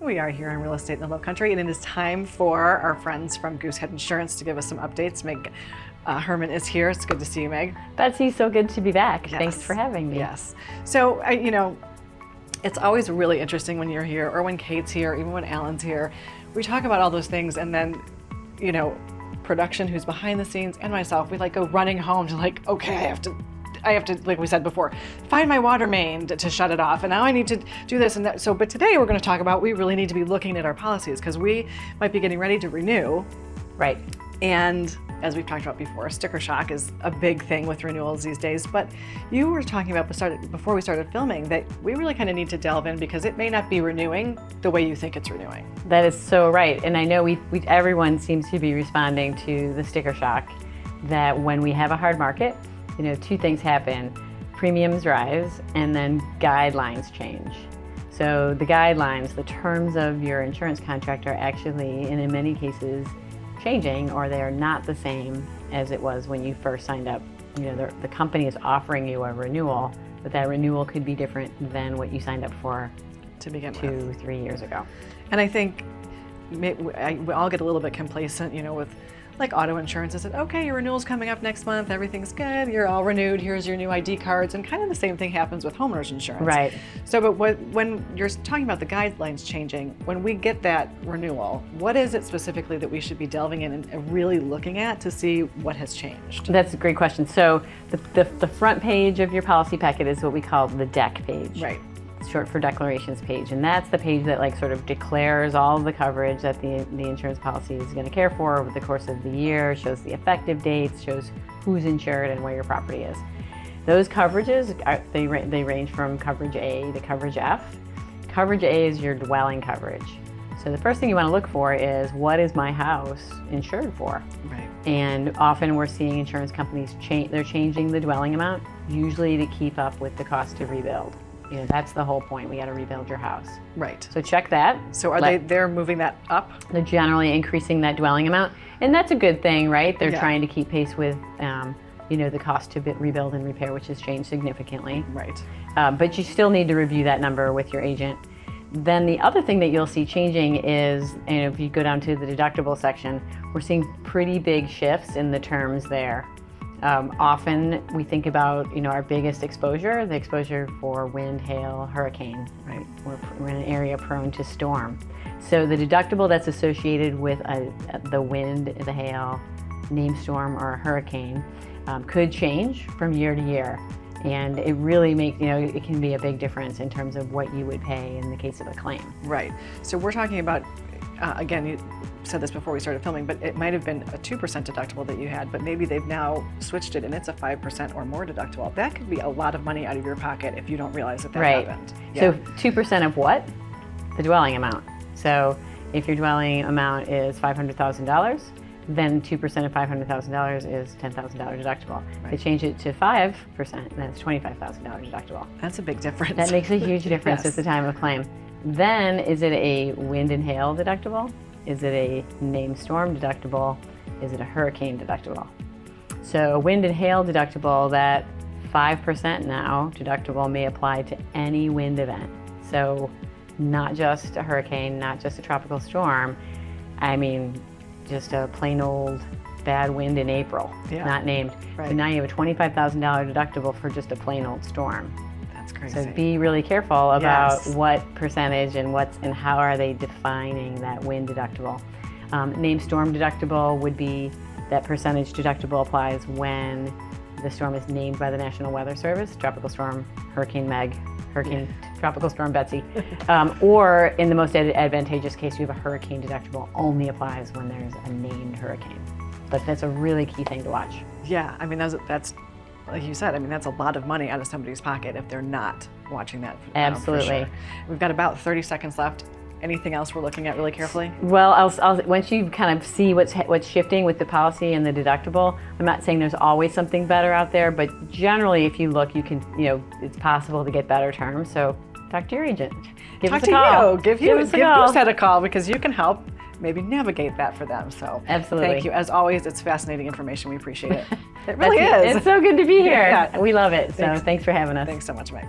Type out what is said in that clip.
We are here on Real Estate in the Lowcountry, and it is time for our friends from Goosehead Insurance to give us some updates. Meg Herman is here. It's good to see you, Meg. Betsy, so good to be back. Yes. Thanks for having me. Yes. So, it's always really interesting when you're here, or when Kate's here, even when Alan's here. We talk about all those things, and then, production, who's behind the scenes, and myself, we go running home to okay, I have to, like we said before, find my water main to shut it off, and now I need to do this and that. So, but today we're going to talk about, we really need to be looking at our policies because we might be getting ready to renew. Right. And as we've talked about before, sticker shock is a big thing with renewals these days. But you were talking about before we started filming that we really kind of need to delve in because it may not be renewing the way you think it's renewing. That is so right. And I know everyone seems to be responding to the sticker shock that when we have a hard market, two things happen. Premiums rise and then guidelines change. So the guidelines, the terms of your insurance contract are actually, and in many cases, changing, or they are not the same as it was when you first signed up. The company is offering you a renewal, but that renewal could be different than what you signed up for to begin with 2-3 years ago. And I think we all get a little bit complacent, with auto insurance. I said, okay, your renewal's coming up next month, everything's good, you're all renewed, here's your new ID cards, and kind of the same thing happens with homeowners insurance. Right. So, but when you're talking about the guidelines changing, when we get that renewal, what is it specifically that we should be delving in and really looking at to see what has changed? That's a great question. So the front page of your policy packet is what we call the deck page. Right. Short for declarations page, and that's the page that sort of declares all of the coverage that the insurance policy is going to care for over the course of the year, shows the effective dates, shows who's insured and where your property is. Those coverages, they range from coverage A to coverage F. Coverage A is your dwelling coverage. So the first thing you want to look for is, what is my house insured for? Right. And often we're seeing insurance companies they're changing the dwelling amount, usually to keep up with the cost to rebuild. That's the whole point. We got to rebuild your house. Right. So check that. So they're moving that up? They're generally increasing that dwelling amount, and that's a good thing, right? They're Yeah. trying to keep pace with, the cost to rebuild and repair, which has changed significantly. Right. But you still need to review that number with your agent. Then the other thing that you'll see changing is, if you go down to the deductible section, we're seeing pretty big shifts in the terms there. Often we think about, our biggest exposure, the exposure for wind, hail, hurricane. Right. We're in an area prone to storm. So the deductible that's associated with the wind, the hail, named storm, or a hurricane could change from year to year. And it really makes, it can be a big difference in terms of what you would pay in the case of a claim. Right. So we're talking about, again, you said this before we started filming, but it might have been a 2% deductible that you had, but maybe they've now switched it and it's a 5% or more deductible. That could be a lot of money out of your pocket if you don't realize that happened. Yeah. So 2% of what? The dwelling amount. So if your dwelling amount is $500,000, then 2% of $500,000 is $10,000 deductible. Right. They change it to 5%, then it's $25,000 deductible. That's a big difference. That makes a huge difference Yes. at the time of claim. Then, is it a wind and hail deductible? Is it a named storm deductible? Is it a hurricane deductible? So a wind and hail deductible, that 5% now deductible may apply to any wind event. So not just a hurricane, not just a tropical storm. I mean, just a plain old bad wind in April, not named. Right. So now you have a $25,000 deductible for just a plain old storm. That's crazy. So be really careful about Yes. what percentage and how are they defining that wind deductible. Named storm deductible would be that percentage deductible applies when the storm is named by the National Weather Service, Tropical Storm Hurricane Meg, Tropical Storm Betsy, or in the most advantageous case, you have a hurricane deductible, only applies when there's a named hurricane. But that's a really key thing to watch. Yeah, I mean, that's like you said, that's a lot of money out of somebody's pocket if they're not watching that. Absolutely. For sure. We've got about 30 seconds left. Anything else we're looking at really carefully? Well, I'll once you kind of see what's shifting with the policy and the deductible, I'm not saying there's always something better out there, but generally if you look, you can, it's possible to get better terms. So talk to your agent. Give us a call. Give Goosehead a call because you can help maybe navigate that for them. So absolutely. Thank you. As always, it's fascinating information. We appreciate it. It really is. It's so good to be here. Yeah. We love it. So thanks for having us. Thanks so much, Mike.